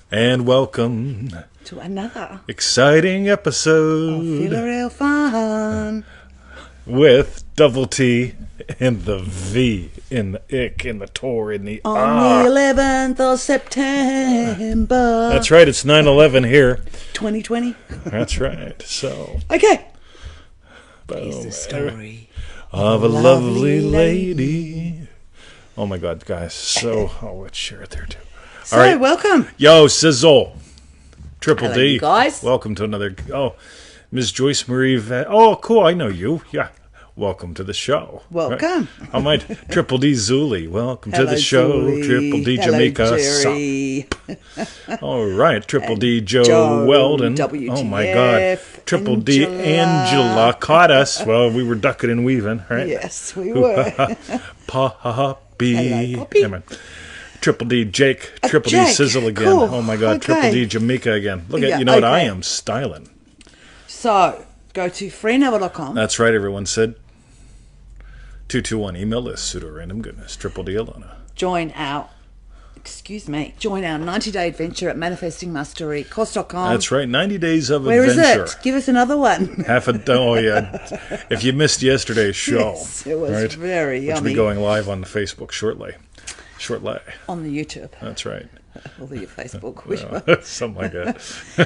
And welcome to another exciting episode Feel a Real Fun with double T in the V, in the ick, in the tor, in the on R. the 11th of September. That's right, it's 9/11 here. 2020. That's right, so. Okay. Here's the story of a lovely lady. Oh my God, guys, so, let's share it there too. So, all right. welcome. Yo, Sizzle. Triple Hello, D. you guys. Welcome to another. Oh, Ms. Joyce Marie. Oh, cool. I know you. Yeah. Welcome to the show. Welcome. Right? How might Triple D Zuli? Welcome Hello, to the show. Zuli. Triple D Hello, Jamaica. Jerry. All right. Triple D Joe Weldon. WTF, oh my God. Triple D Angela caught us. Well, we were ducking and weaving, right? Yes, we were. Poppy. Hello, Poppy. Amen. Triple D Jake, Triple Jake. D Sizzle again. Cool. Oh my God, Okay. Triple D Jamaica again. Look at, Yeah, you know what I okay. am styling. So, go to freeneville.com. That's right, everyone said. 221 email list, pseudo random goodness, Triple D Alona. Join our 90-day adventure at manifestingmasterycourse.com. That's right, 90 days of Where adventure. is it? Give us another one. Oh yeah. If you missed yesterday's show, Yes, it was very which yummy. will be going live on the Facebook shortly. On the YouTube. That's right. Or the Facebook. Well, something like that.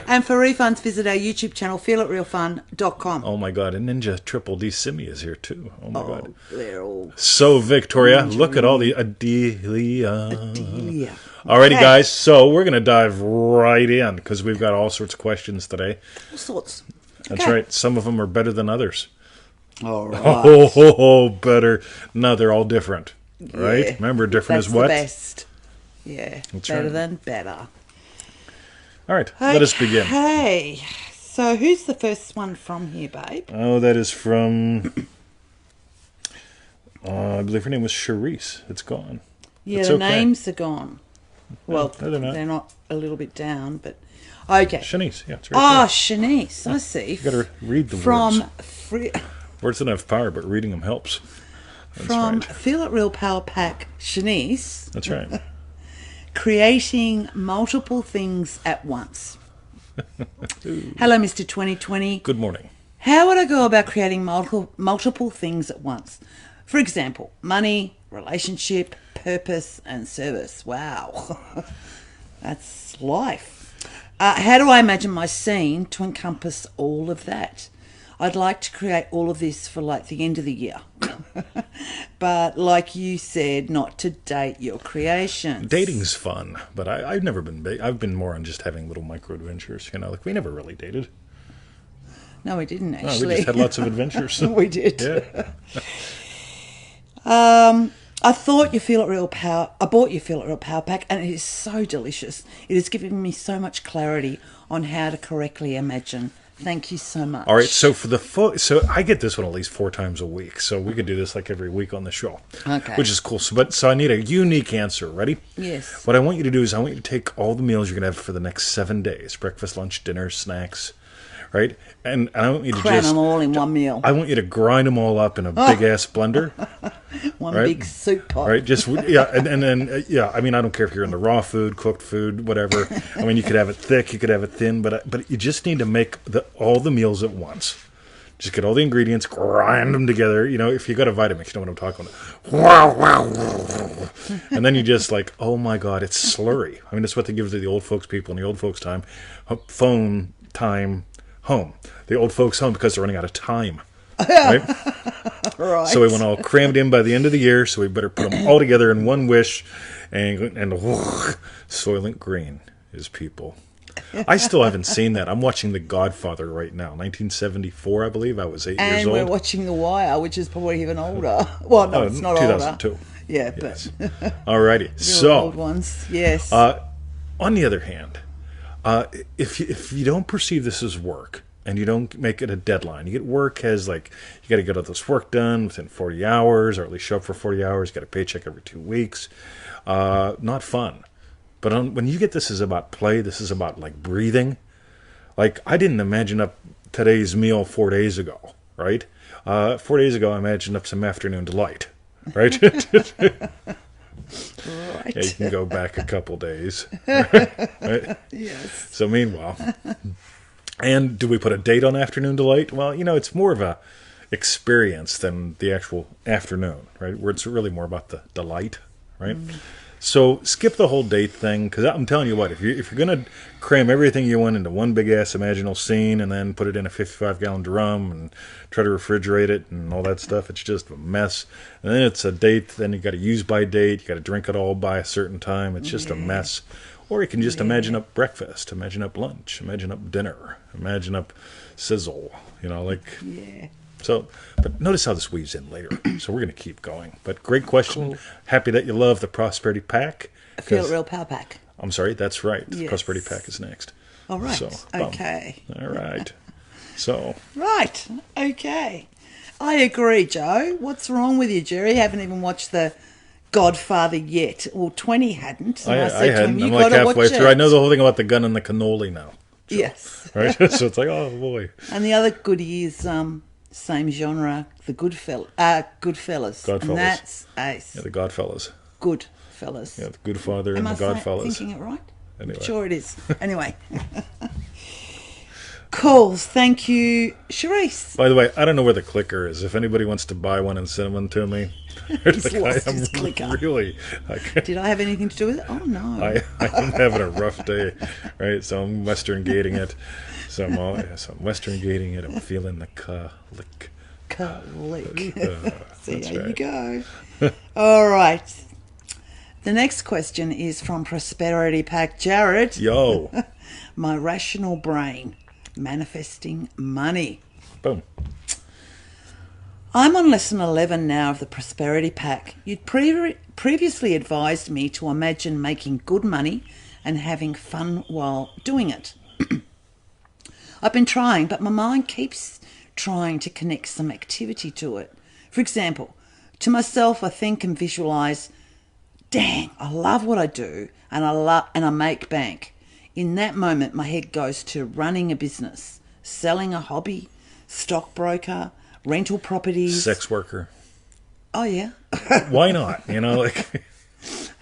And for refunds, visit our YouTube channel, feelitrealfun.com. Oh my God, and Ninja Triple D Simi is here too. Oh my God. They're all So Victoria, look at all the Adelia. Adelia. Alrighty, Okay. guys. So we're gonna dive right in because we've got all sorts of questions today. All sorts. That's Okay. right. Some of them are better than others. All right. Oh, better. No, they're all different. Right? Yeah. Remember, different That's is what? the best. Yeah. That's better right. than better. All right. Let us begin. Hey. So who's the first one from here, babe? Oh, that is from. I believe her name was Shanice. It's gone. Yeah, It's the okay. names are gone. Well, No, they're not. a little bit down, but okay. Shanice. Yeah, it's right Oh, Shanice, I see. You got to read the From words. Words don't have power, but reading them helps. That's From right. Feel It Real Power Pack, Shanice. That's right. Creating multiple things at once. Hello, Mr. 2020. Good morning. How would I go about creating multiple things at once? For example, money, relationship, purpose, and service. Wow. That's life. How do I imagine my scene to encompass all of that? I'd like to create all of this for like the end of the year. But like you said, not to date your creations. Dating's fun, but I've never been big. I've been more on just having little micro adventures. You know, like we never really dated. No, we didn't No, actually. we just had lots of adventures. We did. Yeah. I thought your Feel It Real Power. I bought your Feel It Real Power Pack, and it is so delicious. It has given me so much clarity on how to correctly imagine. Thank you so much. All right, so for the so I get this one at least 4 times a week, so we could do this like every week on the show. Okay. Which is cool. So I need a unique answer. Ready? Yes. What I want you to do is I want you to take all the meals you're gonna have for the next 7 days: breakfast, lunch, dinner, snacks. Right? And I want you to Cram just them all in one meal. I want you to grind them all up in a big ass blender. One right? big soup pot. Right, just yeah, and then yeah. I mean, I don't care if you're into raw food, cooked food, whatever. I mean, you could have it thick, you could have it thin, but you just need to make all the meals at once. Just get all the ingredients, grind them together. You know, if you got a Vitamix, you know what I'm talking about. And then you just like, oh my God, it's slurry. I mean, that's what they give to the old folks people in the old folks time. Phone time home. The old folks home because they're running out of time. Right? Right. So we want all crammed in by the end of the year, so we better put them all together in one wish. And Soylent Green is people. I still haven't seen that. I'm watching The Godfather right now, 1974, I believe. I was 8 years old. And we're watching The Wire, which is probably even older. Well, no, it's not 2002. older. Yeah, Yes. but Alrighty. old So, ones. Yes. on the other hand, if you don't perceive this as work, and you don't make it a deadline. You get work as like, you got to get all this work done within 40 hours, or at least show up for 40 hours, you got a paycheck every 2 weeks. Not fun. But when you get this is about play, this is about like breathing. Like I didn't imagine up today's meal 4 days ago, right? 4 days ago I imagined up some afternoon delight, right? Right. Yeah, you can go back a couple days. Right? Yes. So meanwhile, and do we put a date on afternoon delight? Well, it's more of a experience than the actual afternoon, right? Where it's really more about the delight, right? So skip the whole date thing, because I'm telling you what, if you're gonna cram everything you want into one big ass imaginal scene and then put it in a 55-gallon drum and try to refrigerate it and all that stuff, it's just a mess. And then it's a date, then you got to use by date, you got to drink it all by a certain time. It's just a mess. Or you can just imagine up breakfast, imagine up lunch, imagine up dinner, imagine up sizzle. Yeah. So, but notice how this weaves in later. So we're going to keep going. But great question. Cool. Happy that you love the Prosperity Pack. I feel real power pack. I'm sorry, that's right. The Yes. Prosperity Pack is next. All right. So, okay. All right. So. Right. Okay. I agree, Joe. What's wrong with you, Jerry? Haven't even watched The Godfather yet. Well, 20 hadn't. And I said to him, I'm like halfway through. I know the whole thing about the gun and the cannoli now. Joe. Yes. Right? So it's like, oh, boy. And the other goodie is same genre, the Goodfellas. Godfellas. And that's ace. Yeah, the Godfellas. Goodfellas. Yeah, the Goodfather and the Am I Godfellas. thinking it right? Anyway. Sure it is. Anyway. Cool. Thank you, Shanice. By the way, I don't know where the clicker is. If anybody wants to buy one and send one to me, He's lost his clicker. Really. Did I have anything to do with it? Oh, no. I'm having a rough day, right? So I'm Western gating it. So I'm Western gating it. I'm feeling the click. See, there right. you go. All right. The next question is from Prosperity Pack Jarrod. Yo. My rational brain. Manifesting money. Boom. I'm on lesson 11 now of the Prosperity Pack. You'd previously advised me to imagine making good money and having fun while doing it. I've been trying, but my mind keeps trying to connect some activity to it. For example, to myself, I think and visualise, dang, I love what I do and I make bank. In that moment, my head goes to running a business, selling a hobby, stockbroker, rental properties. Sex worker. Oh, yeah. Why not?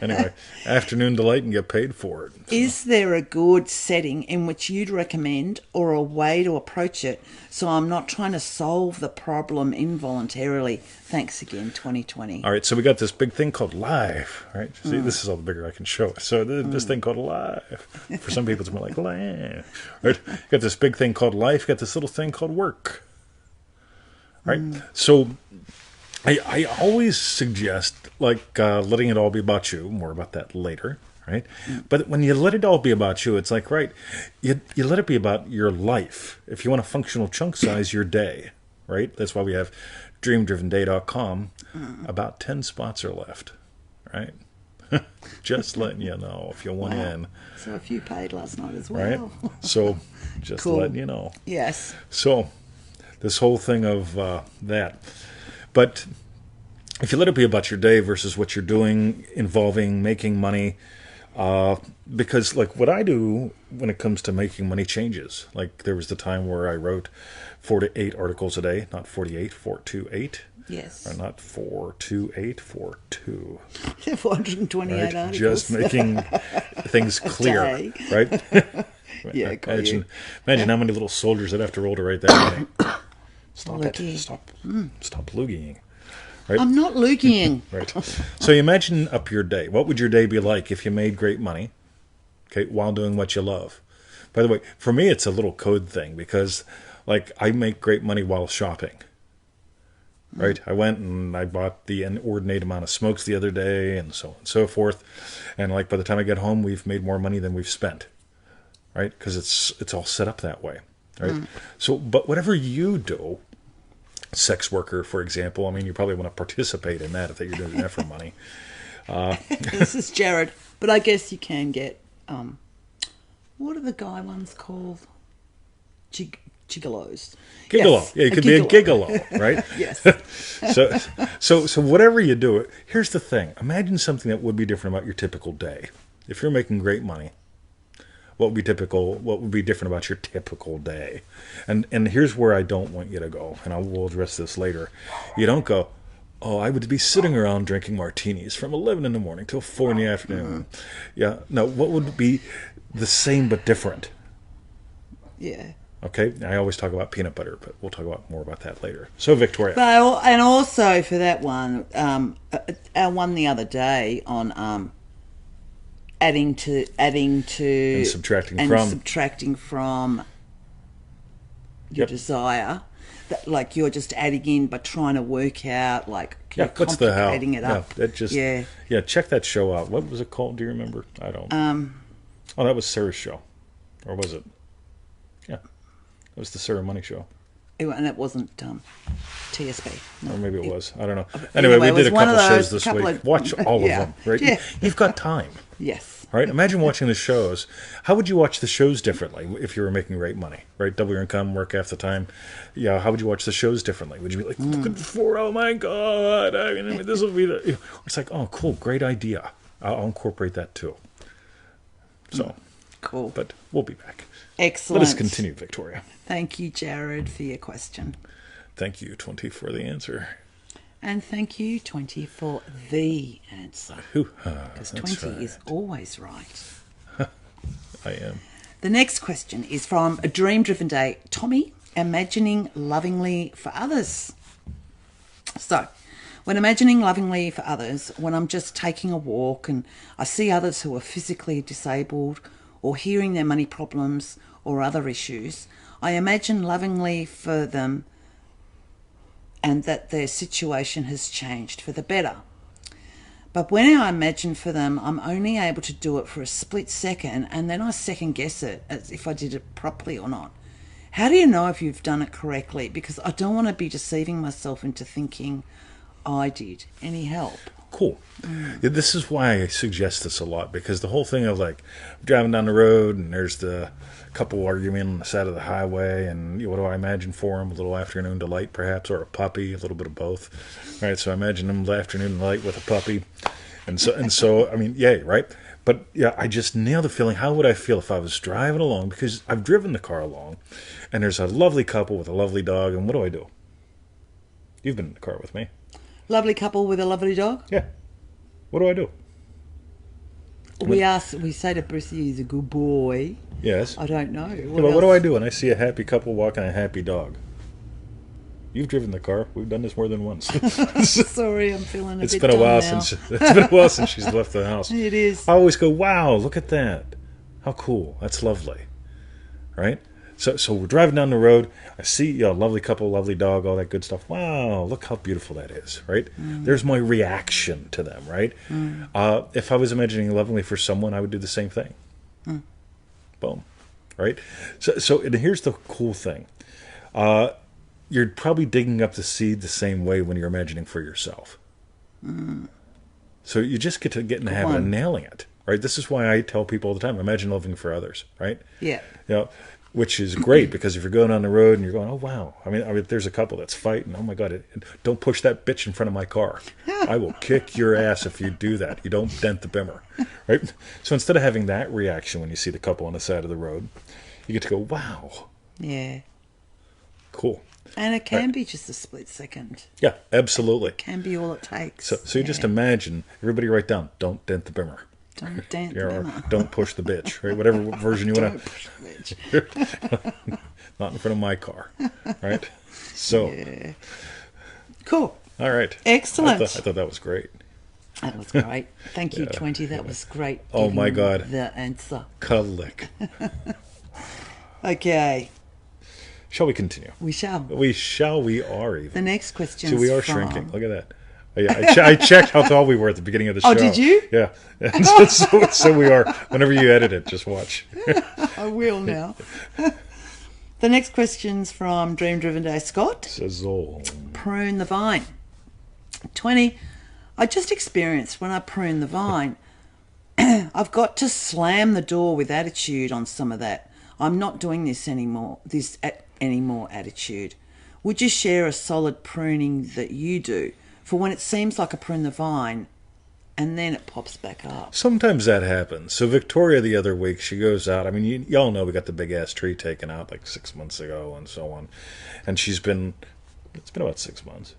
Anyway, afternoon delight and get paid for it. So. Is there a good setting in which you'd recommend or a way to approach it so I'm not trying to solve the problem involuntarily? Thanks again, 2020. All right, so we got this big thing called live, right? See, this is all the bigger I can show. So this thing called live. For some people, it's more like live. Right? You got this big thing called life. You got this little thing called work. Right? So I always suggest letting it all be about you. More about that later, right? But when you let it all be about you, it's like, right, you let it be about your life. If you want a functional chunk size, your day, right? That's why we have dreamdrivenday.com. About 10 spots are left, right? Just letting you know if you want in. So a few paid last night as well. Right? So just Cool. letting you know. Yes. So this whole thing of that. But if you let it be about your day versus what you're doing involving making money, because like what I do when it comes to making money changes. Like there was the time where I wrote 4 to 8 articles a day, not 48, 428. Yes. Or not 428, 42. 428 Right? articles. Just making things clear, day. right? Yeah, got you. Imagine how many little soldiers I'd have to roll to write that. Stop Loogie. it. Stop loogieing. Right? I'm not loogieing. Right. So you imagine up your day. What would your day be like if you made great money, okay, while doing what you love? By the way, for me, it's a little code thing because, like, I make great money while shopping. Right? I went and I bought the inordinate amount of smokes the other day and so on and so forth. And, like, by the time I get home, we've made more money than we've spent. Right? Because it's all set up that way. Right? So, but whatever you do, sex worker, for example, I mean, you probably want to participate in that if you're doing that for money. This is Jarrod. But I guess you can get, what are the guy ones called? Gigolos. Gigolo. Yes, Yeah, you could be a gigolo, right? Yes. So whatever you do, here's the thing. Imagine something that would be different about your typical day. If you're making great money, what would be different about your typical day? And here's where I don't want you to go, and I will address this later. You don't go, Oh, I would be sitting around drinking martinis from 11 in the morning till 4 in the afternoon. Yeah. Now, what would be the same but different? Yeah. Okay, I always talk about peanut butter, but we'll talk about more about that later. So, Victoria. But, and also for that one, our one the other day on adding to And subtracting from your desire. That, like you're just adding in but trying to work out, like you're what's the how? complicating it up. Yeah, that just check that show out. What was it called? Do you remember? I don't. Oh, that was Sarah's show, or was it? Yeah, it was the Sarah Money show. And it wasn't TSB. No. Or maybe it was. I don't know. Anyway, we did a couple shows this week. Watch all of them, right? Yeah. You've got time. Yes. Right? Imagine watching the shows. How would you watch the shows differently if you were making great money? Right? Double your income, work half the time. Yeah, how would you watch the shows differently? Would you be like, look at oh my God, I mean, this will be the... It's like, oh, cool, great idea. I'll incorporate that too. So, cool. But we'll be back. Excellent. Let us continue, Victoria. Thank you, Jarrod, for your question. Thank you, 20, for the answer. And thank you, 20, for the answer. Because 20 is always right. I am. The next question is from A Dream Driven Day. Tommy, imagining lovingly for others. So, when imagining lovingly for others, when I'm just taking a walk and I see others who are physically disabled or hearing their money problems or other issues, I imagine lovingly for them and that their situation has changed for the better. But when I imagine for them, I'm only able to do it for a split second, and then I second guess it as if I did it properly or not. How do you know if you've done it correctly? Because I don't want to be deceiving myself into thinking I did. Any help? Cool. Yeah, this is why I suggest this a lot, because the whole thing of like driving down the road and there's the couple arguing on the side of the highway, and what do I imagine for them? A little afternoon delight, perhaps, or a puppy, a little bit of both. Right. So I imagine them the afternoon delight with a puppy, and so I mean, yay, right? But yeah, I just nailed the feeling. How would I feel if I was driving along? Because I've driven the car along, and there's a lovely couple with a lovely dog, and what do? You've been in the car with me. Lovely couple with a lovely dog? Yeah. What do? We say to Brucey, he's a good boy. Yes. I don't know. What do I do when I see a happy couple walking a happy dog? You've driven the car. We've done this more than once. Sorry, I'm feeling a bit It's been a while since she's left the house. It is. I always go, wow, look at that. How cool. That's lovely. Right? So we're driving down the road. I see a lovely couple, lovely dog, all that good stuff. Wow, look how beautiful that is, right? There's my reaction to them, right? If I was imagining lovingly for someone, I would do the same thing. Boom, right? So and here's the cool thing. You're probably digging up the seed the same way when you're imagining for yourself. So you just get in the habit of nailing it, right? This is why I tell people all the time, imagine loving for others, right? Yeah. You know, which is great, because if you're going on the road and you're going, oh, wow. I mean, there's a couple that's fighting. Oh, my God. Don't push that bitch in front of my car. I will kick your ass if you do that. You don't dent the bimmer, right? So instead of having that reaction when you see the couple on the side of the road, you get to go, wow. Yeah. Cool. And it can be just a split second. Yeah, absolutely. It can be all it takes. So you just imagine, everybody write down, don't dent the bimmer. Don't dent the bimmer. Don't push the bitch, right? Whatever version you want to. Don't push the bitch. Not in front of my car, right? So. Yeah. Cool. All right. Excellent. I thought that was great. That was great. Thank you, 20. That was great. Oh, my God. The answer. Cuddlick. Okay. Shall we continue? We shall. We are even. The next question. So we are shrinking. Look at that. Yeah, I checked how tall we were at the beginning of the show. Oh, did you? Yeah. So we are. Whenever you edit it, just watch. I will now. The next question's from Dream Driven Day Scott. Sizzle. Prune the vine. 20. I just experienced when I prune the vine, I've got to slam the door with attitude on some of that. I'm not doing this anymore. Anymore attitude. Would you share a solid pruning that you do for when it seems like I prune the vine and then it pops back up? Sometimes that happens. So Victoria the other week, she goes out. I mean, y'all know we got the big ass tree taken out like 6 months ago and so on. And it's been about 6 months.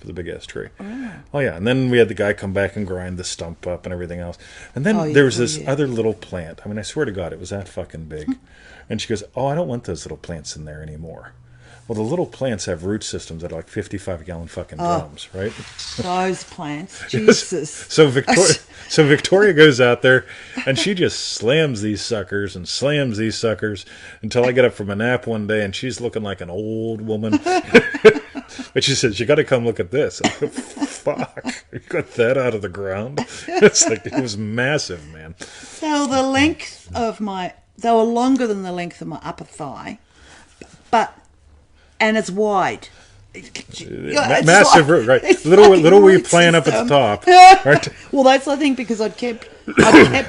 for the big ass tree. Oh yeah, and then we had the guy come back and grind the stump up and everything else. And then there was this other little plant. I mean, I swear to God, it was that fucking big. And she goes, "Oh, I don't want those little plants in there anymore." Well, the little plants have root systems that are like 55-gallon fucking drums, right? Those plants, Jesus. So Victoria goes out there, and she just slams these suckers until I get up from a nap one day, and she's looking like an old woman. But she says, "You got to come look at this." I go, "Fuck, you got that out of the ground?" It's like, it was massive, man. So the length of they were longer than the length of my upper thigh, and it's wide. Massive root, right? Little wee plant up at the top, right? Well, that's, I think, because I'd kept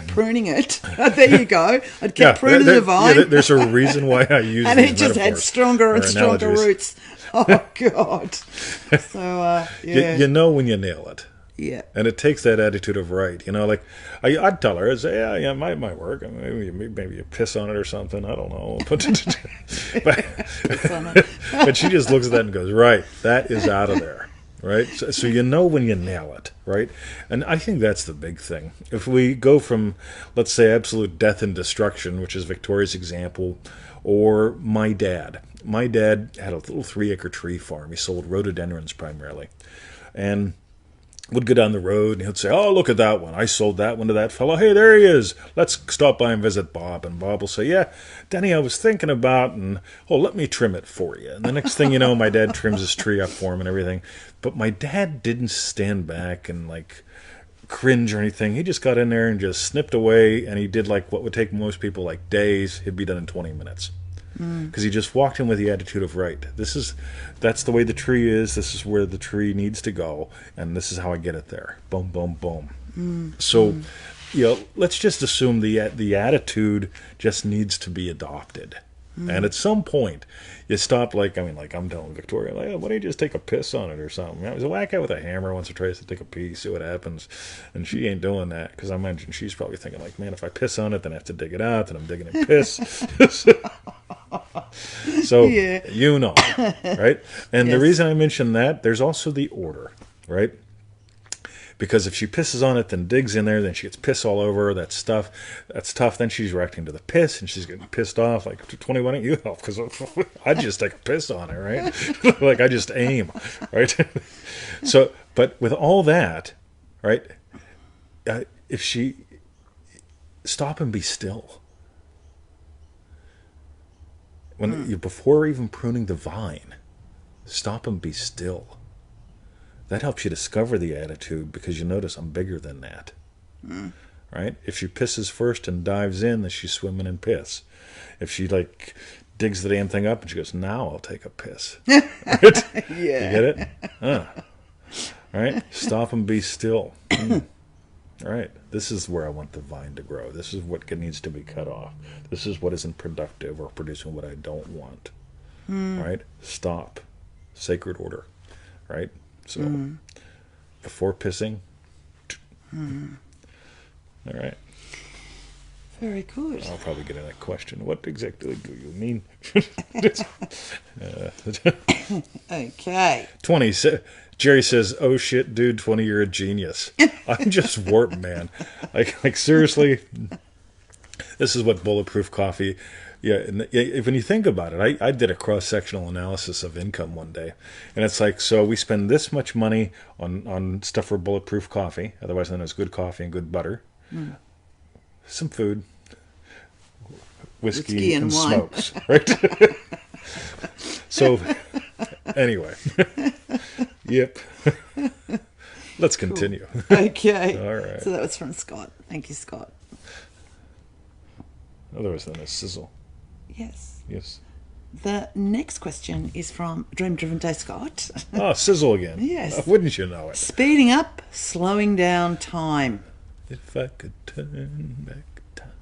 pruning it. There you go. I'd kept pruning the vine. Yeah, there's a reason why I use and it just had stronger and stronger analogies. roots. Oh God! So yeah, you know when you nail it. Yeah. And it takes that attitude of right. You know, like, I'd tell her, I'd say, yeah, it might work. I mean, maybe you piss on it or something. I don't know. But she just looks at that and goes, right, that is out of there. Right? So you know when you nail it. Right? And I think that's the big thing. If we go from, let's say, absolute death and destruction, which is Victoria's example, or my dad. My dad had a little 3-acre tree farm. He sold rhododendrons primarily. And would go down the road and he'd say, "Oh, look at that one. I sold that one to that fellow. Hey, there he is. Let's stop by and visit Bob." And Bob will say, "Yeah, Denny, I was thinking about, and let me trim it for you." And the next thing you know, my dad trims his tree up for him and everything. But my dad didn't stand back and like cringe or anything. He just got in there and just snipped away, and he did like what would take most people like days. He'd be done in 20 minutes. Because he just walked in with the attitude of, right, that's the way the tree is, this is where the tree needs to go, and this is how I get it there. Boom, boom, boom. So, let's just assume the attitude just needs to be adopted. And at some point, you stop, I'm telling Victoria, like, why don't you just take a piss on it or something? I was a whack out with a hammer once or twice to take a piece, see what happens. And she ain't doing that, because I imagine she's probably thinking, like, man, if I piss on it, then I have to dig it out, then I'm digging in piss. So, right? And the reason I mention that, there's also the order, right? Because if she pisses on it, then digs in there, then she gets piss all over her, that's tough. Then she's reacting to the piss, and she's getting pissed off, like, 20, why don't you help? Because I just take a piss on it, right? Like, I just aim, right? So, but with all that, right, if she, stop and be still. Before even pruning the vine, stop and be still. That helps you discover the attitude, because you notice I'm bigger than that. Right? If she pisses first and dives in, then she's swimming in piss. If she digs the damn thing up and she goes, "Now I'll take a piss." Right? Yeah. You get it? Right? Stop and be still. Right? This is where I want the vine to grow. This is what needs to be cut off. This is what isn't productive or producing what I don't want. Right? Stop. Sacred order. Right? So, before pissing. All right. Very good. I'll probably get in that question. What exactly do you mean? Okay. 20. Jerry says, "Oh shit, dude, 20, you're a genius." I'm just warped, man. Like seriously, this is what bulletproof coffee. Yeah, and when you think about it, I did a cross-sectional analysis of income one day, and it's like, so we spend this much money on stuff for bulletproof coffee, otherwise known as good coffee and good butter, some food, whiskey and wine. Smokes, right? So, anyway, yep. Let's continue. Okay. All right. So that was from Scott. Thank you, Scott. Otherwise known as Sizzle. Yes. Yes. The next question is from Dream Driven Day Scott. Oh, Sizzle again. Yes. Wouldn't you know it? Speeding up, slowing down time. If I could turn back time.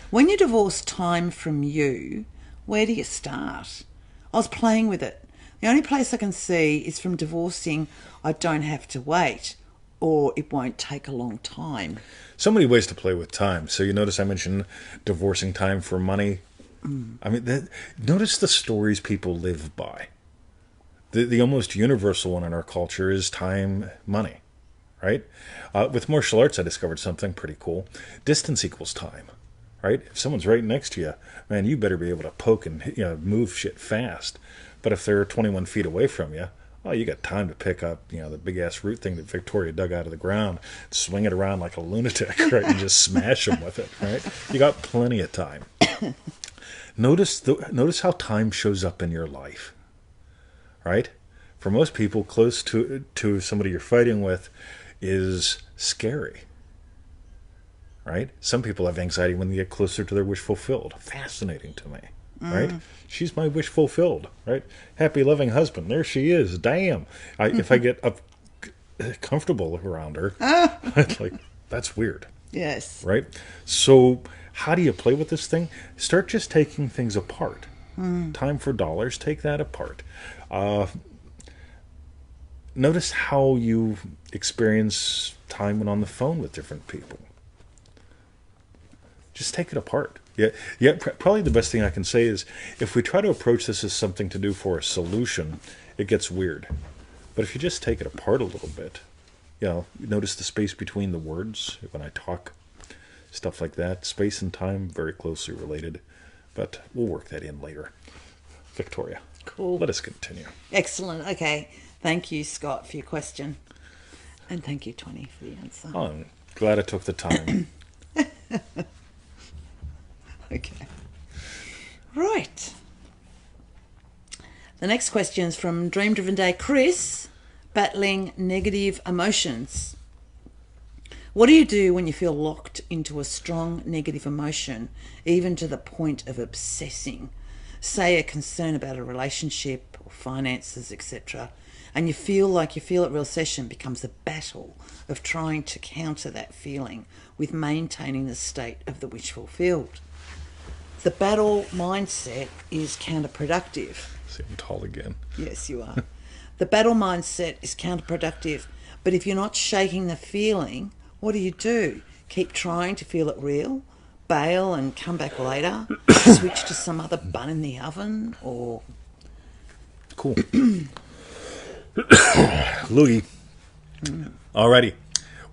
When you divorce time from you, where do you start? I was playing with it. The only place I can see is from divorcing, I don't have to wait, or it won't take a long time. So many ways to play with time. So you notice I mentioned divorcing time for money. I mean, notice the stories people live by. The almost universal one in our culture is time, money, right? With martial arts, I discovered something pretty cool. Distance equals time, right? If someone's right next to you, man, you better be able to poke and move shit fast. But if they're 21 feet away from you, oh, you got time to pick up, the big ass root thing that Victoria dug out of the ground, swing it around like a lunatic, right, and just smash them with it, right? You got plenty of time. Notice how time shows up in your life, right? For most people, close to somebody you're fighting with is scary, right? Some people have anxiety when they get closer to their wish fulfilled. Fascinating to me, right? She's my wish fulfilled, right? Happy, loving husband. There she is. Damn. If I get up comfortable around her, like, that's weird. Yes. Right? So how do you play with this thing? Start just taking things apart. Time for dollars, take that apart. Notice how you experience time when on the phone with different people. Just take it apart. Yeah. Probably the best thing I can say is if we try to approach this as something to do for a solution, it gets weird. But if you just take it apart a little bit, you notice the space between the words when I talk, stuff like that. Space and time, very closely related. But we'll work that in later. Victoria. Cool. Let us continue. Excellent. Okay. Thank you, Scott, for your question. And thank you, Tony, for the answer. Oh, I'm glad I took the time. Okay. Right. The next question is from Dream Driven Day Chris, battling negative emotions. What do you do when you feel locked into a strong negative emotion, even to the point of obsessing? Say a concern about a relationship or finances, etc., and you feel a real session becomes a battle of trying to counter that feeling with maintaining the state of the wish fulfilled. The battle mindset is counterproductive. See, I'm tall again. Yes, you are. The battle mindset is counterproductive. But if you're not shaking the feeling, what do? Keep trying to feel it real? Bail and come back later? Switch to some other bun in the oven? Or... Cool. Louie. Alrighty.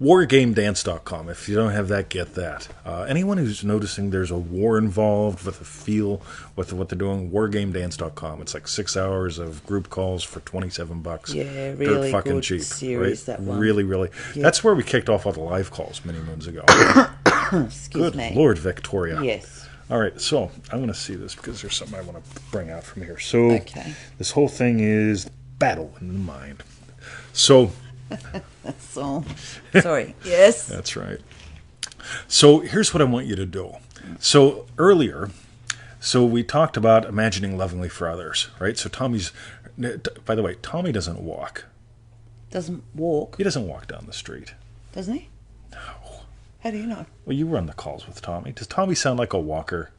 WarGameDance.com. If you don't have that, get that. Anyone who's noticing there's a war involved with a feel with what they're doing, WarGameDance.com. It's like 6 hours of group calls for $27. Yeah, really Dirt fucking good cheap, series, right? that one. Really. Yeah. That's where we kicked off all the live calls many moons ago. Excuse me. Good Lord, Victoria. Yes. All right, so I'm going to see this because there's something I want to bring out from here. So Okay. This whole thing is battle in the mind. So... That's all. Sorry. Yes. That's right. So here's what I want you to do. So earlier, we talked about imagining lovingly for others, right? So by the way, Tommy doesn't walk. Doesn't walk, He doesn't walk down the street. doesn't he? No. How do you know? Well, you run the calls with Tommy. Does Tommy sound like a walker?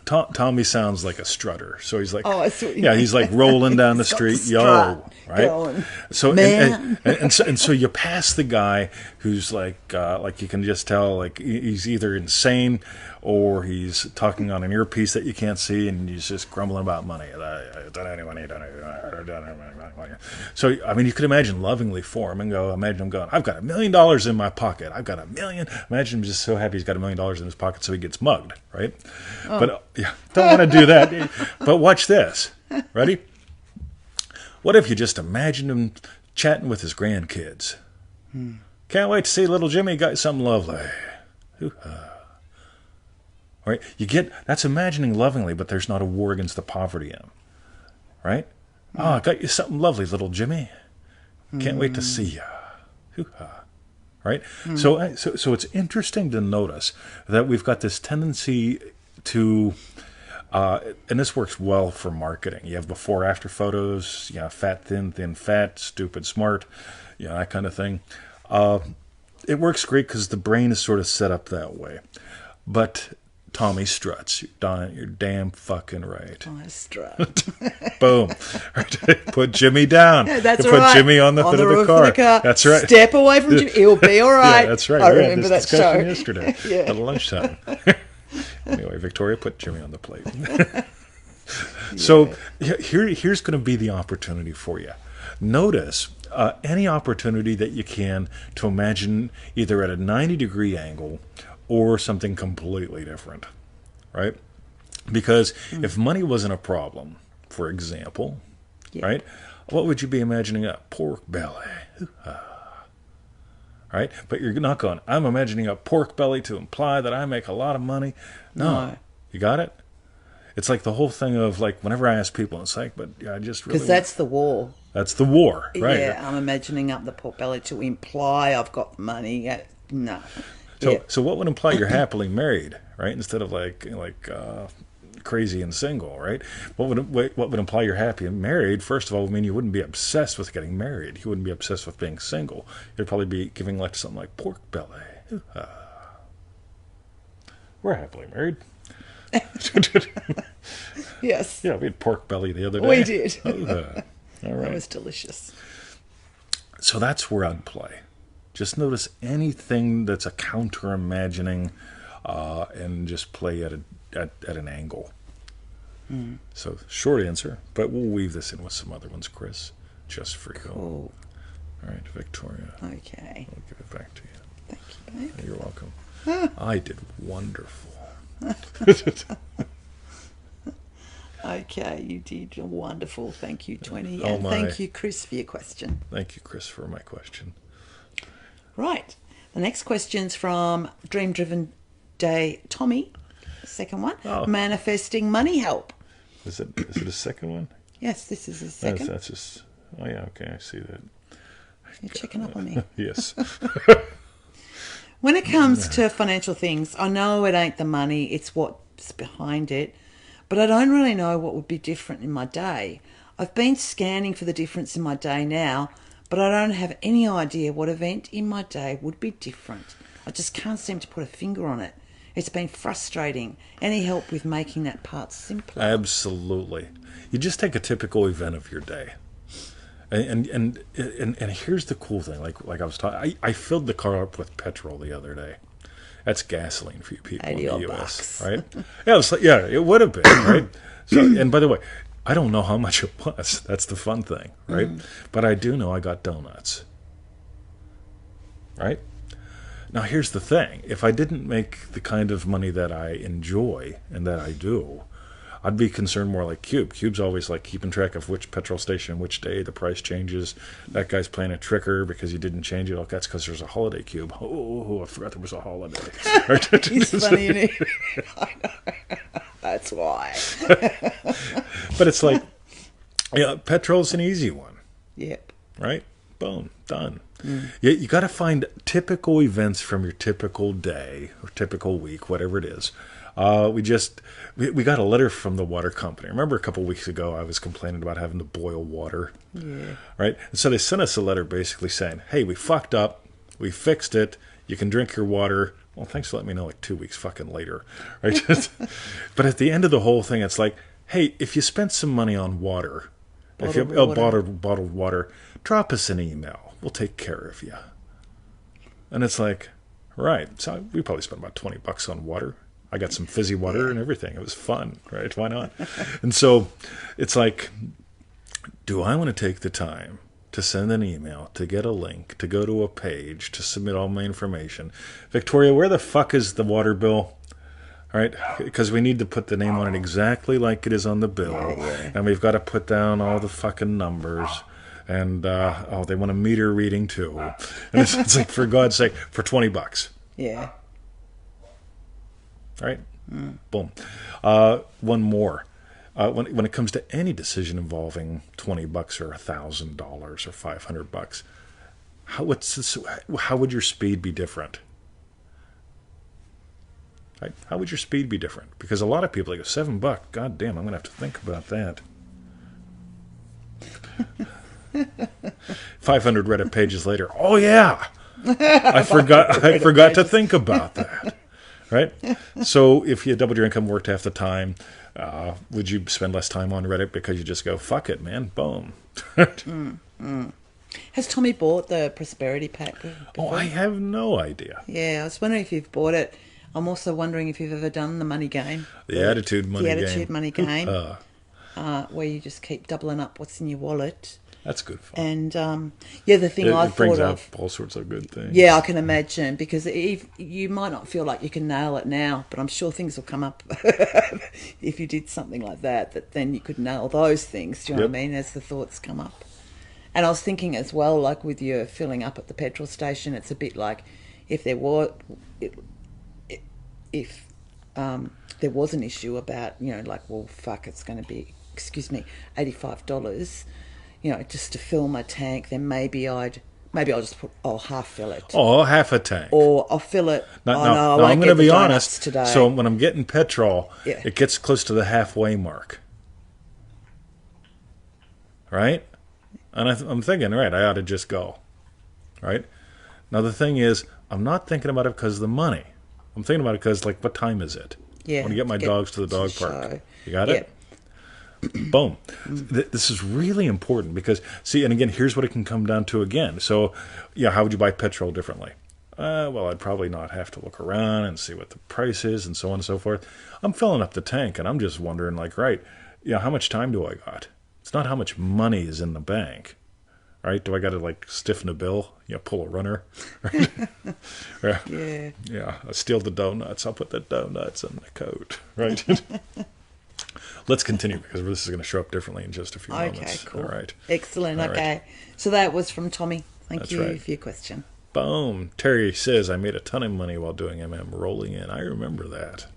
Tommy sounds like a strutter. So he's like, I see what you yeah, mean. he's like rolling down the He's got street, the yo, strut right? going. So Man. and so you pass the guy who's like you can just tell like he's either insane or he's talking on an earpiece that you can't see, and he's just grumbling about money. So I mean, you could imagine lovingly for him and imagine him going, I've got $1 million in my pocket. I've got $1 million. Imagine him just so happy he's got $1 million in his pocket, so he gets mugged, right? Oh. But yeah, don't want to do that. But watch this. Ready? What if you just imagined him chatting with his grandkids? Can't wait to see little Jimmy got something lovely. Right? That's imagining lovingly, but there's not a war against the poverty in him. Right? Oh, I got you something lovely, little Jimmy. Can't wait to see ya. Right? So it's interesting to notice that we've got this tendency to, and this works well for marketing. You have before-after photos, fat, thin, fat, stupid, smart, that kind of thing. It works great because the brain is sort of set up that way. But Tommy struts. You're damn fucking right. I strut. Boom. Put Jimmy down. Yeah, that's Put right. Jimmy on the hood of the car. That's right. Step away from Jimmy. He'll be all right. Yeah, that's right. I remember that show. Yesterday Yeah. at lunchtime. Anyway, Victoria, put Jimmy on the plate. So here's going to be the opportunity for you. Notice any opportunity that you can to imagine either at a 90-degree angle or something completely different, right? Because if money wasn't a problem, for example, right, what would you be imagining? A pork belly. Right? But you're not going, I'm imagining a pork belly to imply that I make a lot of money. No. You got it? It's like the whole thing of, like, whenever I ask people, it's like, but I just really... Because that's the war. That's the war, right? Yeah, I'm imagining up the pork belly to imply I've got money. No. So what would imply you're happily married, right? Instead of like crazy and single, right? What would imply you're happy and married? First of all, would mean you wouldn't be obsessed with getting married. You wouldn't be obsessed with being single. You'd probably be giving like something like pork belly. We're happily married. Yes. Yeah, we had pork belly the other day. We did. All right. That was delicious. So that's where I'd play. Just notice anything that's a counter-imagining and just play at an angle. So, short answer, but we'll weave this in with some other ones, Chris, just for you. Cool. All right, Victoria. Okay. I'll give it back to you. Thank you, babe. You're welcome. I did wonderful. Okay, you did wonderful. Thank you, 20. Oh, And thank you, Chris, for your question. Thank you, Chris, for my question. Right. The next question's from Dream Driven Day Tommy. Second one. Oh. Manifesting money help. Is it a second one? Yes, this is his second. That's just... Oh, yeah, okay, I see that. You're checking up on me. Yes. When it comes to financial things, I know it ain't the money, it's what's behind it. But I don't really know what would be different in my day. I've been scanning for the difference in my day now, but I don't have any idea what event in my day would be different. I just can't seem to put a finger on it. It's been frustrating. Any help with making that part simpler? Absolutely. You just take a typical event of your day. And here's the cool thing. Like I was talking, I filled the car up with petrol the other day. That's gasoline for you people in the U.S., right? Yeah, it would have been, right? So, and by the way, I don't know how much it was. That's the fun thing, right? But I do know I got donuts, right? Now, here's the thing. If I didn't make the kind of money that I enjoy and that I do, I'd be concerned more like Cube. Cube's always like keeping track of which petrol station, which day the price changes. That guy's playing a tricker because he didn't change it. Oh, that's because there's a holiday, Cube. Oh, I forgot there was a holiday. He's funny, isn't he? I know. That's why. But it's like, yeah, petrol's an easy one. Yep. Right? Boom. Done. You got to find typical events from your typical day or typical week, whatever it is. We got a letter from the water company. Remember a couple weeks ago I was complaining about having to boil water? Yeah. Right? And so they sent us a letter basically saying, hey, we fucked up. We fixed it. You can drink your water. Well, thanks for letting me know like 2 weeks fucking later. Right? But at the end of the whole thing, it's like, hey, if you spent some money on water, bottled water, drop us an email. We'll take care of you. And it's like, right. So we probably spent about $20 on water. I got some fizzy water and everything. It was fun, right? Why not? And so it's like, do I want to take the time to send an email, to get a link, to go to a page, to submit all my information? Victoria, where the fuck is the water bill? All right, because we need to put the name on it exactly like it is on the bill. And we've got to put down all the fucking numbers. And, they want a meter reading too. And it's like, for God's sake, for $20. Yeah. Right? Boom. One more. When it comes to any decision involving $20 or $1,000 or $500, how would your speed be different? Right? How would your speed be different? Because a lot of people, they go, $7. God damn, I'm going to have to think about that. 500 Reddit pages later. Oh yeah, I forgot to think about that. Right? So if you doubled your income, worked half the time, would you spend less time on Reddit because you just go, fuck it, man, boom. Has Tommy bought the Prosperity Pack before? Oh, I have no idea. Yeah, I was wondering if you've bought it. I'm also wondering if you've ever done the money game. The attitude money game. The attitude money game. where you just keep doubling up what's in your wallet. That's good fun. And the thing I It brings thought out of. all sorts of good things. Yeah, I can imagine, because if you might not feel like you can nail it now, but I'm sure things will come up if you did something like that. That then you could nail those things. Do you know what I mean? As the thoughts come up. And I was thinking as well, like with your filling up at the petrol station, it's a bit like if there was, if there was an issue about, like, well, fuck, it's going to be, $85, just to fill my tank, then maybe I'll just I'll half fill it. Oh, half a tank. Or I'll fill it. No, I'm going to be honest. Today. So when I'm getting petrol, it gets close to the halfway mark. Right? And I'm thinking, right, I ought to just go. Right? Now, the thing is, I'm not thinking about it because of the money. I'm thinking about it because, like, what time is it? Yeah. I want to get my dogs to the dog park. Show. You got it? Boom. This is really important because, see, and again, here's what it can come down to again. So, how would you buy petrol differently? Well, I'd probably not have to look around and see what the price is and so on and so forth. I'm filling up the tank, and I'm just wondering, like, right, how much time do I got? It's not how much money is in the bank, right? Do I got to, like, stiffen a bill? Pull a runner? Right? Yeah. I steal the donuts. I'll put the donuts in the coat, right? Let's continue, because this is going to show up differently in just a few moments. Okay, cool. All right. Excellent. All okay. right. So that was from Tommy. Thank you right. for your question. Boom. Terry says, I made a ton of money while doing rolling in. I remember that.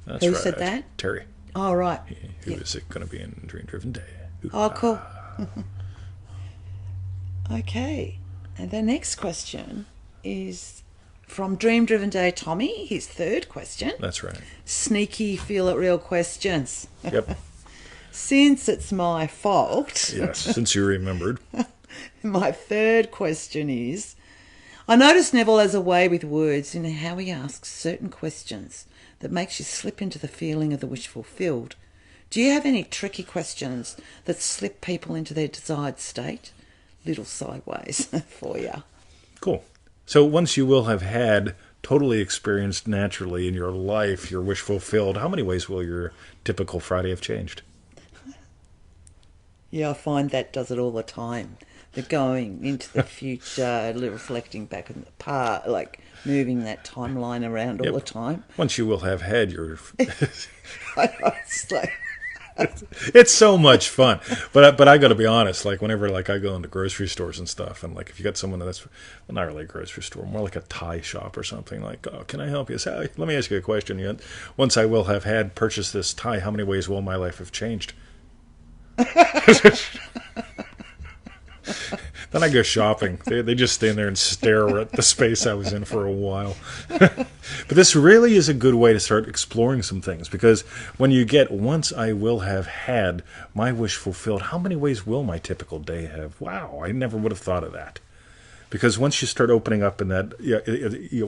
That's Who right. said that? Terry. Oh, right. Who is it going to be in Dream Driven Day? Oh, cool. Okay. And the next question is from Dream Driven Day Tommy, his third question. That's right. Sneaky feel it real questions. Yep. Since it's my fault. Yes, since you remembered. My third question is, I notice Neville has a way with words in how he asks certain questions that makes you slip into the feeling of the wish fulfilled. Do you have any tricky questions that slip people into their desired state? Little sideways for you. Cool. So once you will have had totally experienced naturally in your life your wish fulfilled, how many ways will your typical Friday have changed? Yeah, I find that does it all the time. The going into the future, reflecting back in the past, like moving that timeline around all the time. Once you will have had your... It's like... It's so much fun, but I got to be honest. Like whenever I go into grocery stores and stuff, and like if you got someone that's not really a grocery store, more like a tie shop or something, like, oh, can I help you? Say, let me ask you a question. Once I will have had purchased this tie, how many ways will my life have changed? Then I go shopping. They just stand there and stare at the space I was in for a while. But this really is a good way to start exploring some things, because when you get, once I will have had my wish fulfilled, how many ways will my typical day have? Wow, I never would have thought of that. Because once you start opening up in that,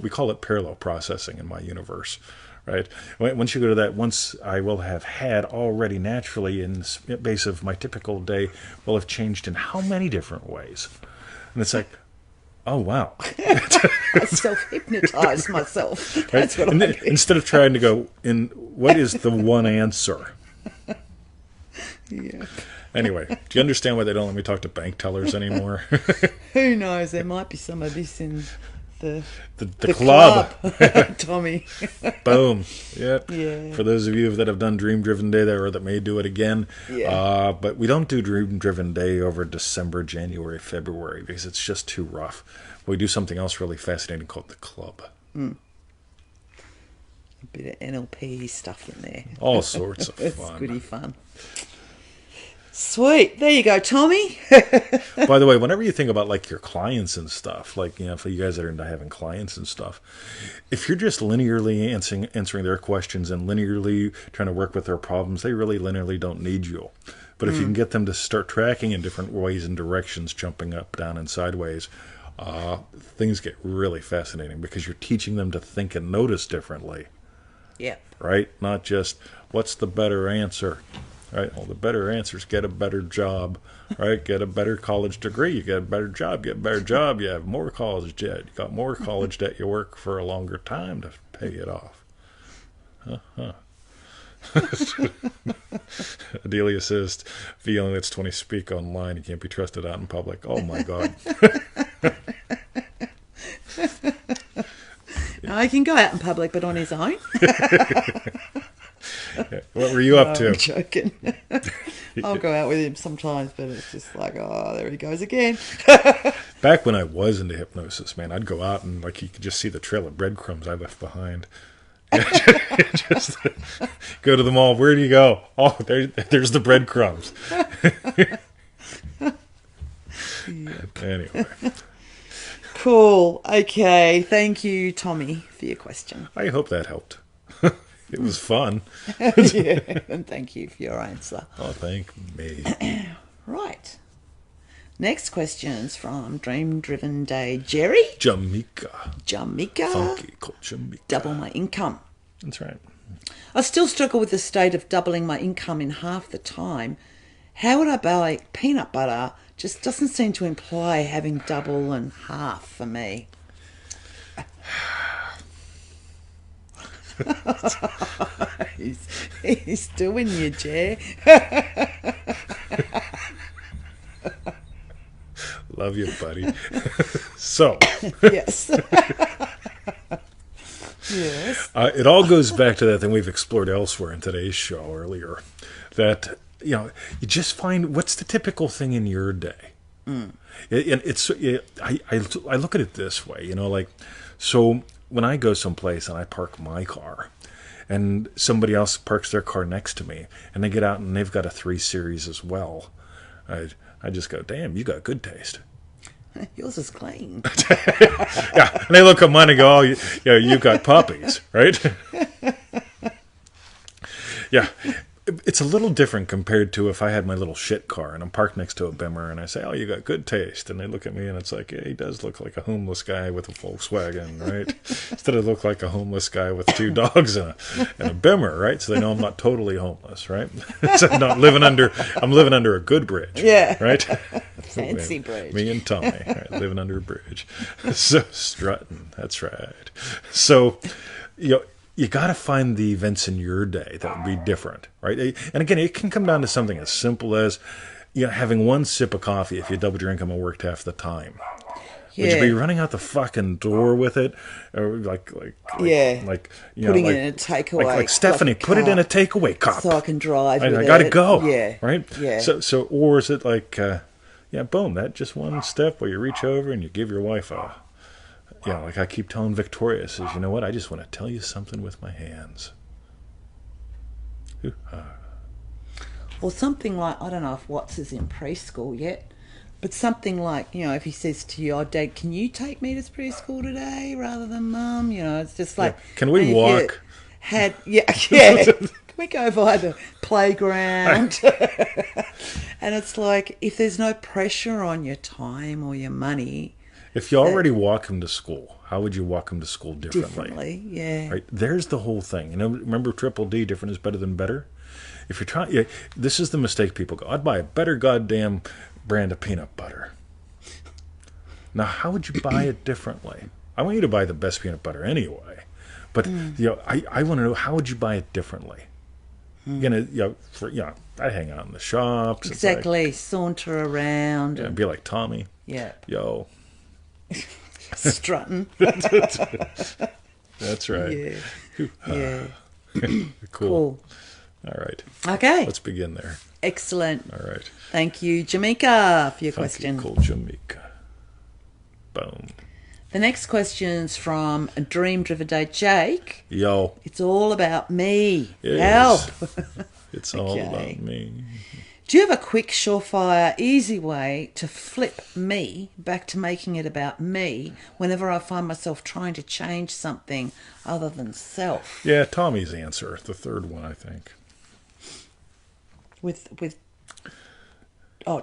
we call it parallel processing in my universe. Right. Once you go to that, once I will have had already naturally in the base of my typical day will have changed in how many different ways? And it's like, oh, wow. I self-hypnotize myself. That's right? what I do. Instead of trying to go in, what is the one answer? Yeah. Anyway, do you understand why they don't let me talk to bank tellers anymore? Who knows? There might be some of this in the club. Tommy. Boom. Yep. Yeah. For those of you that have done Dream Driven Day or that may do it again. Yeah. But we don't do Dream Driven Day over December, January, February because it's just too rough. We do something else really fascinating called the club. A bit of NLP stuff in there. All sorts of fun. It's goody fun. Sweet. There you go, Tommy. By the way, whenever you think about like your clients and stuff, like, for you guys that are into having clients and stuff, if you're just linearly answering their questions and linearly trying to work with their problems, they really linearly don't need you. But if you can get them to start tracking in different ways and directions, jumping up, down, and sideways, things get really fascinating because you're teaching them to think and notice differently. Yeah. Right? Not just, what's the better answer? Right? Well, the better answer is get a better job, right? Get a better college degree. You get a better job. Get a better job. You have more college debt. You got more college debt. You work for a longer time to pay it off. Adelia says, feeling that's 20 speak online. You can't be trusted out in public. Oh, my God. No, he can go out in public, but on his own. What were you up to? I'm joking. I'll go out with him sometimes, but it's just like, oh, there he goes again. Back when I was into hypnosis, man, I'd go out and like you could just see the trail of breadcrumbs I left behind. Just go to the mall. Where do you go? Oh, there's the breadcrumbs. Anyway. Cool. Okay. Thank you, Tommy, for your question. I hope that helped. It was fun. Yeah, and thank you for your answer. Oh, thank me. Right. Next question's from Dream Driven Day Jerry. Jamaica. Funky called Jamaica. Double my income. That's right. I still struggle with the state of doubling my income in half the time. How would I buy peanut butter? Just doesn't seem to imply having double and half for me. He's doing you, Jer. Love you, buddy. So. Yes. Yes. It all goes back to that thing we've explored elsewhere in today's show earlier. That, you just find what's the typical thing in your day. And I look at it this way, so when I go someplace and I park my car and somebody else parks their car next to me and they get out and they've got a 3 Series as well, I just go, damn, you got good taste. Yours is clean. Yeah, and they look at mine and go, oh, you've got puppies, right? Yeah. It's a little different compared to if I had my little shit car and I'm parked next to a Bimmer and I say, oh, you got good taste. And they look at me and it's like, yeah, he does look like a homeless guy with a Volkswagen, right? Instead of look like a homeless guy with 2 dogs and a Bimmer, right? So they know I'm not totally homeless, right? So I'm living under a good bridge, yeah, right? Fancy bridge. Me and Tommy, right, living under a bridge. So strutting, that's right. So, you got to find the events in your day that would be different, right? And again, it can come down to something as simple as, having 1 sip of coffee if you doubled your income and worked half the time. Yeah. Would you be running out the fucking door with it, or putting it in a takeaway? Like Stephanie, put it in a takeaway cup so I can drive. I got to go. Yeah, right. Yeah. So, or is it like, boom, that just 1 step where you reach over and you give your wife a. Like I keep telling Victoria, says, you know what? I just want to tell you something with my hands. Or something like, I don't know if Watts is in preschool yet, but something like, if he says to you, oh, Dad, can you take me to preschool today rather than Mum? It's just like... Yeah. Can we walk? Can we go by the playground? And it's like, if there's no pressure on your time or your money... If you already walk him to school, how would you walk him to school differently? Yeah. Right. There's the whole thing. Remember Triple D, different is better than better? If you're trying, this is the mistake people go, I'd buy a better goddamn brand of peanut butter. Now, how would you buy it differently? I want you to buy the best peanut butter anyway. But, I want to know, how would you buy it differently? I'd hang out in the shops. Exactly. Like, saunter around. Yeah, be like Tommy. Yeah. Yo. Strutting. That's right. Yeah. Yeah. Cool. All right. Okay. Let's begin there. Excellent. All right. Thank you, Jamaica, for your Funky question. Cool Jamaica. Boom. The next question's from a Dream Driven Day Jake. Yo. It's all about me. It Help. It's all about me. Do you have a quick, surefire, easy way to flip me back to making it about me whenever I find myself trying to change something other than self? Yeah, Tommy's answer, the third one, I think.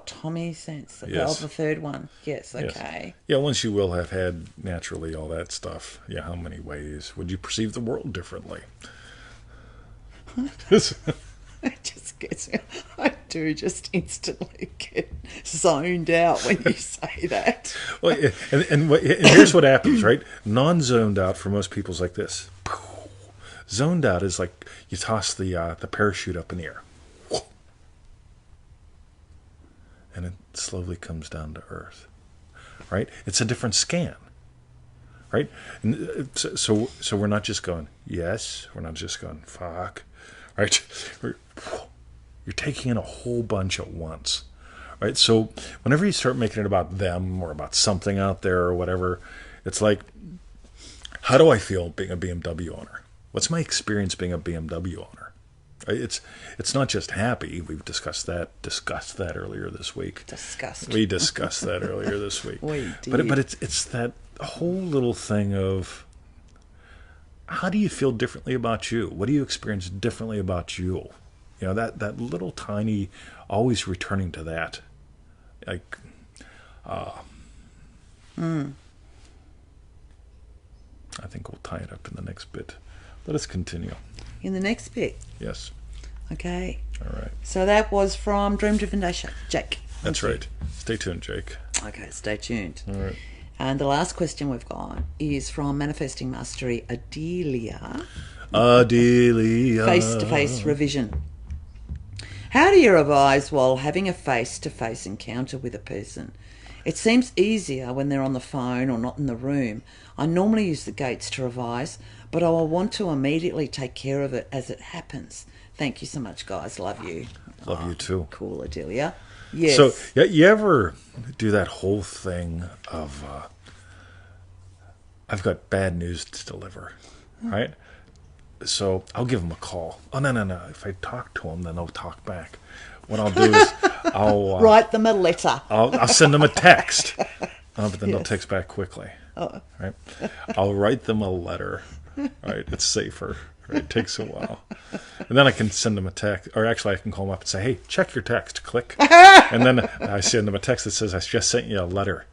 Tommy's answer. Yes. Well, the third one. Yes, okay. Yes. Yeah, once you will have had naturally all that stuff. Yeah, how many ways would you perceive the world differently? I do just instantly get zoned out when you say that. Well, and here's what happens, right? Non-zoned out for most people's like this. Zoned out is like you toss the parachute up in the air, and it slowly comes down to earth. Right? It's a different scan. Right? And so we're not just going yes. We're not just going fuck. Right? You're taking in a whole bunch at once. Right? So whenever you start making it about them or about something out there or whatever, it's like, how do I feel being a BMW owner? What's my experience being a BMW owner? Right? It's not just happy. We've discussed that earlier this week. We discussed that earlier this week. We did. But it's that whole little thing of, how do you feel differently about you? What do you experience differently about you? You know, that little tiny, always returning to that. Like, I think we'll tie it up in the next bit. Let us continue. In the next bit. Yes. Okay. All right. So that was from Dream Driven Day Show. Jake. That's right. Stay tuned, Jake. Okay, stay tuned. All right. And the last question we've got is from Manifesting Mastery Adelia. FacetoFace Revision. How do you revise while having a face-to-face encounter with a person? It seems easier when they're on the phone or not in the room. I normally use the gates to revise, but I will want to immediately take care of it as it happens. Thank you so much, guys. Love you. Love you too. Cool, Adelia. Yes. So, you ever do that whole thing of, I've got bad news to deliver, right? So I'll give them a call. Oh, no. If I talk to them, then they'll talk back. What I'll do is I'll... write them a letter. I'll send them a text. But then they'll text back quickly. Oh. Right? I'll write them a letter. Right? It's safer. Right? It takes a while. And then I can send them a text. Or actually, I can call them up and say, hey, check your text. Click. And then I send them a text that says, I just sent you a letter.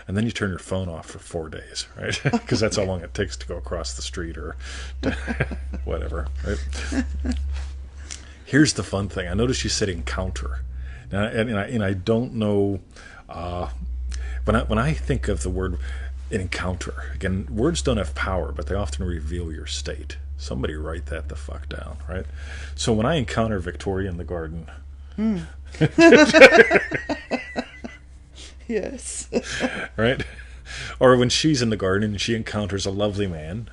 And then you turn your phone off for 4 days, right? Because that's how long it takes to go across the street or whatever, right? Here's the fun thing. I noticed you said encounter. And I don't know... When I think of the word encounter, again, words don't have power, but they often reveal your state. Somebody write that the fuck down, right? So when I encounter Victoria in the garden... Yes. Right? Or when she's in the garden and she encounters a lovely man,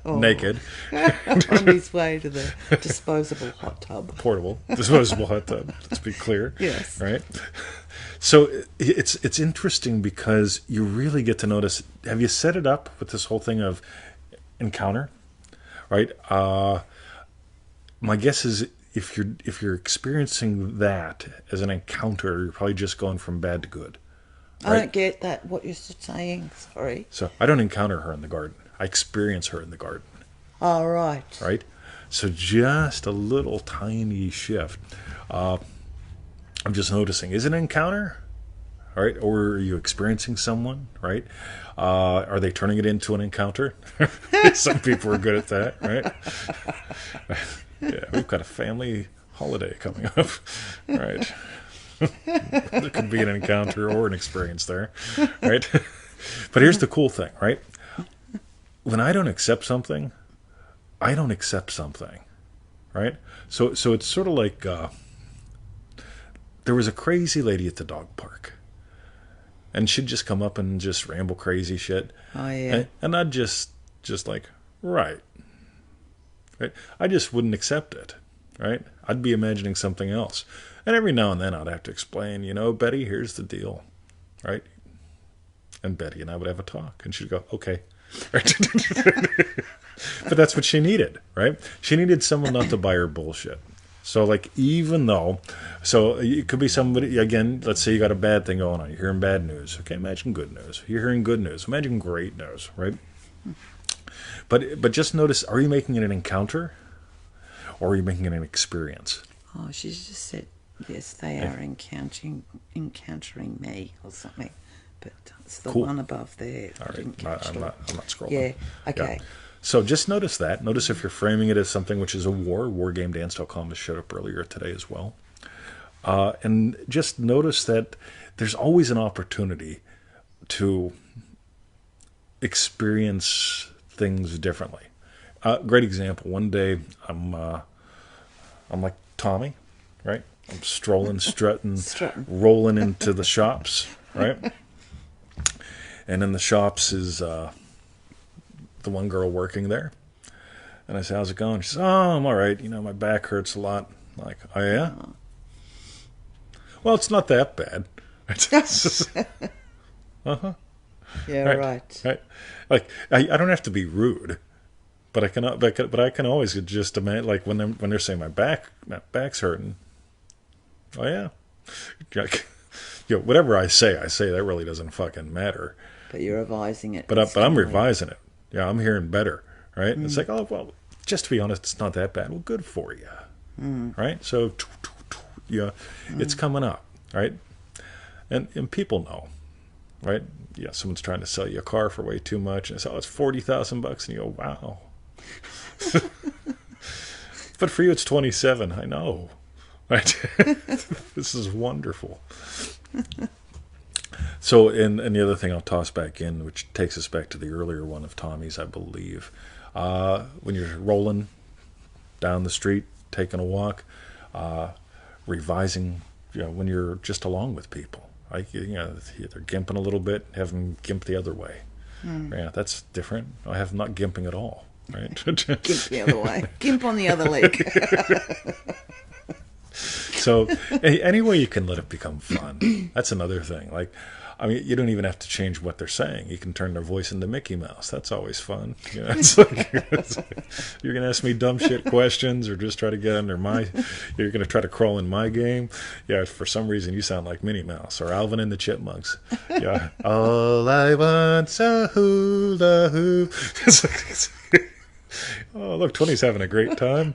naked. On his way to the disposable hot tub. Portable, disposable hot tub, let's be clear. Yes. Right? So it's interesting because you really get to notice, have you set it up with this whole thing of encounter? Right? My guess is if you're experiencing that as an encounter, you're probably just going from bad to good. Right? I don't get that, what you're saying. Sorry. So I don't encounter her in the garden. I experience her in the garden. All right. Right? So just a little tiny shift. I'm just noticing, is it an encounter? All right? Or are you experiencing someone? Right? Are they turning it into an encounter? Some people are good at that, right? Yeah, we've got a family holiday coming up. Right? There could be an encounter or an experience there, right? But here's the cool thing, right? When I don't accept something, I don't accept something, right? So it's sort of like there was a crazy lady at the dog park, and she'd just come up and just ramble crazy shit. Oh yeah. And I'd just like, right. I just wouldn't accept it, right? I'd be imagining something else. And every now and then I'd have to explain, Betty, here's the deal, right? And Betty and I would have a talk, and she'd go, okay. But that's what she needed, right? She needed someone not to buy her bullshit. So, like, even though, so it could be somebody, again, let's say you got a bad thing going on. You're hearing bad news. Okay, imagine good news. You're hearing good news. Imagine great news, right? But just notice, are you making it an encounter, or are you making it an experience? Oh, she just said, yes, they are encountering me or something. But it's the one above there. All right, I'm not scrolling. Yeah, okay. Yeah. So just notice that. Notice if you're framing it as something which is a war. WarGameDance.com has showed up earlier today as well. And just notice that there's always an opportunity to experience things differently. Great example. One day, I'm like Tommy, right? I'm strolling, strutting, rolling into the shops, right? And in the shops is the one girl working there. And I say, how's it going? She says, oh, I'm all right. My back hurts a lot. I'm like, oh, yeah? Well, it's not that bad. Uh-huh. Yeah, right. Like, I don't have to be rude, but I can always just imagine, like, when they're saying my back's hurting. Oh, yeah. Like, whatever I say, that really doesn't fucking matter. But you're revising it. But I'm revising it. Yeah, I'm hearing better, right? It's like, oh, well, just to be honest, it's not that bad. Well, good for you, right? So, it's coming up, right? And people know, right? Yeah, someone's trying to sell you a car for way too much, and it's $40,000, and you go, wow. But for you, it's 27. I know, right? This is wonderful. So, and the other thing I'll toss back in, which takes us back to the earlier one of Tommy's, I believe, when you're rolling down the street, taking a walk, revising, when you're just along with people. They're gimping a little bit, have them gimp the other way. Yeah, that's different. I have them not gimping at all, right? Gimp the other way. Gimp on the other leg. So, any way you can let it become fun. That's another thing. Like, you don't even have to change what they're saying. You can turn their voice into Mickey Mouse. That's always fun. It's like, you're going to ask me dumb shit questions or just try to get under you're going to try to crawl in my game. Yeah, for some reason you sound like Minnie Mouse or Alvin and the Chipmunks. Yeah. All I want's a hula hoop. Oh, look, Tony's having a great time.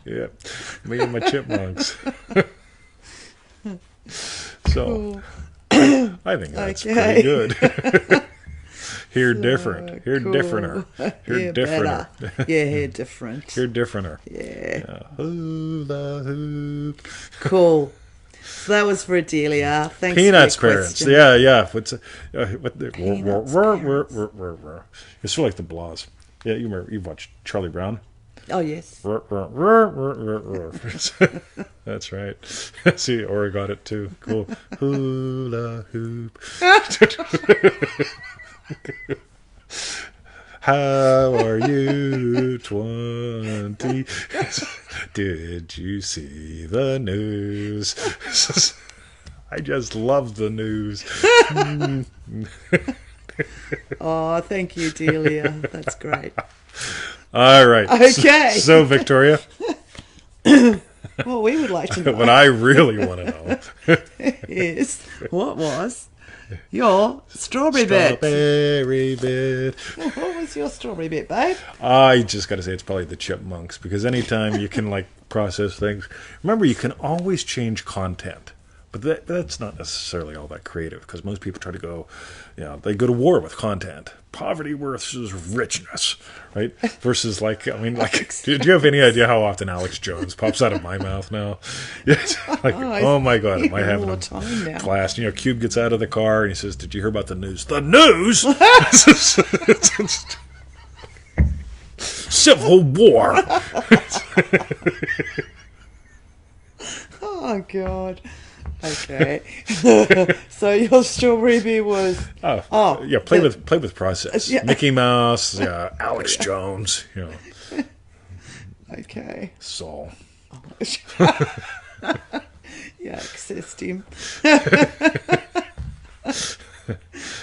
Yeah, me and my chipmunks. So, I think that's pretty good. Here different. Here differenter. Here differenter. Yeah, here different. Here differenter. Yeah. Hula hoop. Cool. So that was for Adelia. Thanks Peanuts for your parents. question. Yeah. What's Peanuts it's sort of like the Blahs. Yeah, you've watched Charlie Brown. Oh, yes. That's right. See, Ori got it too. Cool. Hula hoop. How are you, 20? Did you see the news? I just love the news. Oh, thank you, Delia. That's great. All right. Okay. So, Victoria. What we would like to know. What I really want to know is, what was your strawberry bit? Strawberry bit. What was your strawberry bit, babe? I just got to say it's probably the Chipmunks, because anytime you can process things. Remember, you can always change content. But that's not necessarily all that creative, because most people try to go, they go to war with content. Poverty versus richness, right? Versus do you have any idea how often Alex Jones pops out of my mouth now? Yes. Oh my God, am I having a class? Cube gets out of the car and he says, did you hear about the news? The news? Civil War. Oh, God. Okay. So your strawberry bit was play with process. Yeah. Mickey Mouse, Alex Jones, Okay. Saul. Yeah, accessed him.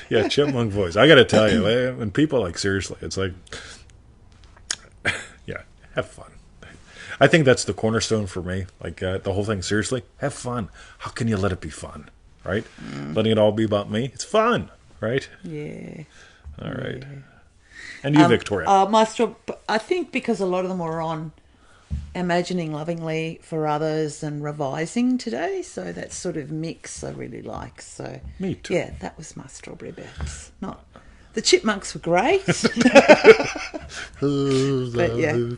Yeah, chipmunk voice. I got to tell you, when people seriously, it's like, have fun. I think that's the cornerstone for me. The whole thing, seriously, have fun. How can you let it be fun, right? Letting it all be about me. It's fun, right? Yeah. All right. Yeah. And you, Victoria? I think because a lot of them were on imagining lovingly for others and revising today, so that sort of mix I really like. So me too. Yeah, that was my strawberry bits. Not the Chipmunks were great. But yeah.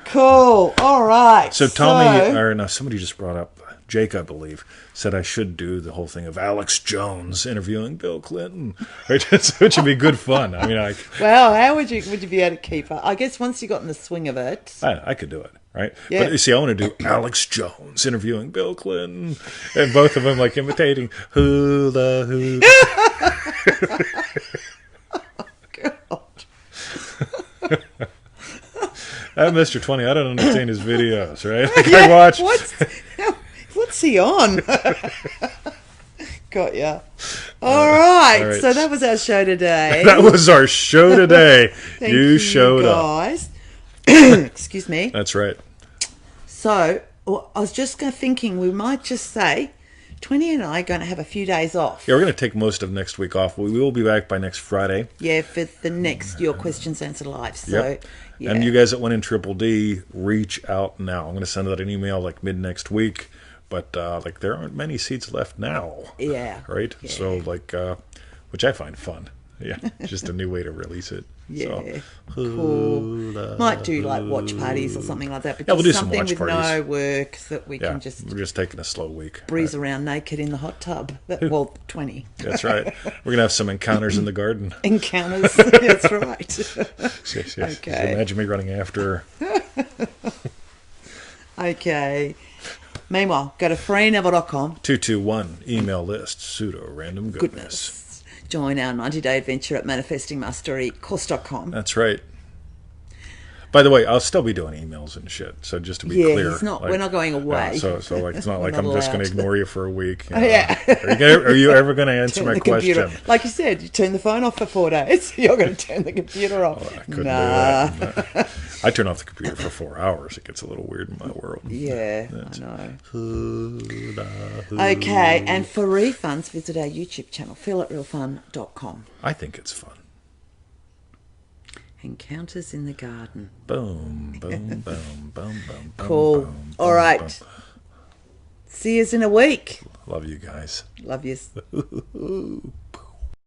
Cool. All right. So Tommy, or no, somebody just brought up, Jake, I believe, said I should do the whole thing of Alex Jones interviewing Bill Clinton, right? Which would be good fun. I mean, well, how would you be able to keep up? I guess once you got in the swing of it, I could do it, right? Yeah. But you see, I want to do Alex Jones interviewing Bill Clinton, and both of them like imitating hula hoop. That Mr. 20, I don't understand his videos, right? Like I watch. What's he on? Got ya. All right. So that was our show today. That was our show today. Thank you showed guys. Excuse me. That's right. So I was just thinking we might just say 20 and I are going to have a few days off. Yeah, we're going to take most of next week off. We will be back by next Friday. Yeah, for the next Your Questions Answered Live. So, yeah. And you guys that went in Triple D, reach out now. I'm going to send out an email like mid next week. But like there aren't many seats left now. Yeah. Right? Yeah. So like, which I find fun. Yeah. Just a new way to release it. Yeah. So, cool. Might do like watch parties or something like that. But we'll do just some something watch with parties. no work that we can just we're just taking a slow week. breeze around naked in the hot tub. Well, 20. That's right. We're going to have some encounters in the garden. Encounters. That's right. Yes. Okay. Imagine me running after her. Okay. Meanwhile, go to freeneville.com. 221 email list, pseudo random goodness. Join our 90-day adventure at manifestingmasterycourse.com. That's right. By the way, I'll still be doing emails and shit. So just to be clear, we're not going away. So like it's not like I'm just going to ignore you for a week. You know? Yeah. Are you ever going to answer my question? Computer. Like you said, you turn the phone off for 4 days. You're going to turn the computer off. I couldn't do that. No. I turn off the computer for 4 hours. It gets a little weird in my world. Yeah, I know. Okay, and for refunds, visit our YouTube channel, feelitrealfun.com. I think it's fun. Encounters in the garden. Boom, boom, boom, boom, boom. Cool. Boom, all right. boom. See yous in a week. Love you guys. Love yous.